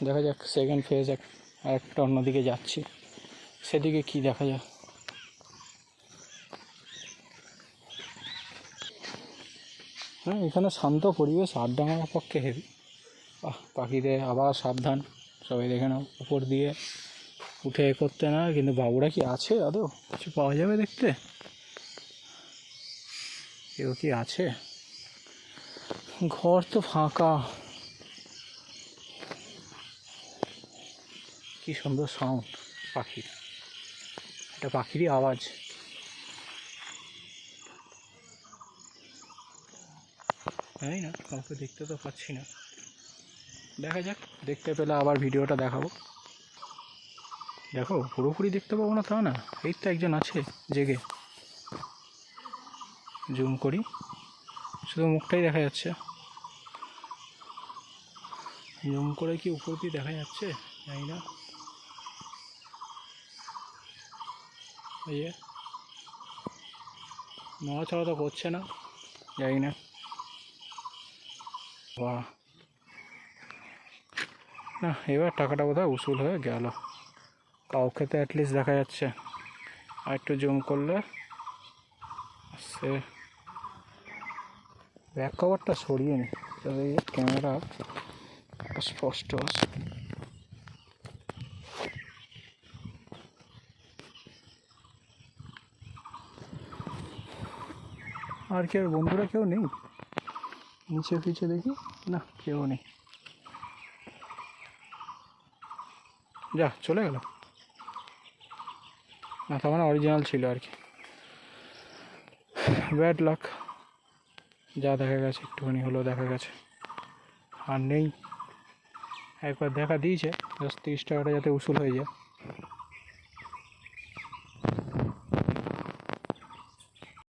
দেখা যাক second phase আর একটা অন্যদিকে যাচ্ছি, সেদিকে কি দেখা যায়। হ্যাঁ, এখানে শান্ত পরিবেশ, আড্ডা মারার পক্ষে হেভি। পাখিদের আবার সাবধান, সবাই দেখে নাও। উপর দিয়ে উঠে করতে না, কিন্তু বাবুরা কি আছে আদৌ? কিছু পাওয়া যাবে দেখতে? কেউ কি আছে? ঘর তো ফাঁকা। কি সুন্দর সাউন্ড পাখির, এটা পাখিরই আওয়াজ। জানি না, কাউকে দেখতে তো পাচ্ছি না। দেখা যাক, দেখতে পেলে আবার ভিডিওটা দেখাবো। দেখো, পুরোপুরি দেখতে পাবো না তা না, এই তো একজন আছে জেগে। জুম করি, শুধু মুখটাই দেখা যাচ্ছে। জুম করে কি উপর দিয়ে দেখা যাচ্ছে জানি না। এই যে নড়াচড়া তো করছে না, জানি না। বাহ, না এবার টাকাটা বোধহয় উসুল হয়ে গেল। কাউকে তো অ্যাটলিস্ট দেখা যাচ্ছে। আর একটু জুম করলে সে ব্যাক কভারটা সরিয়ে নি, তবে ক্যামেরা স্পষ্ট আছে। আর কেউ বন্ধুরা কেউ নেই নিচে ফিচে দেখি, না কেউ নেই। যা চলে গেল, না তার মানে অরিজিনাল ছিল আর কি। ব্যাড লাক, যা দেখা গেছে একটুখানি হলেও দেখা গেছে, আর নেই। একবার দেখা দিয়েছে, 10-30 টাকাটা যাতে উসুল হয়ে যায়।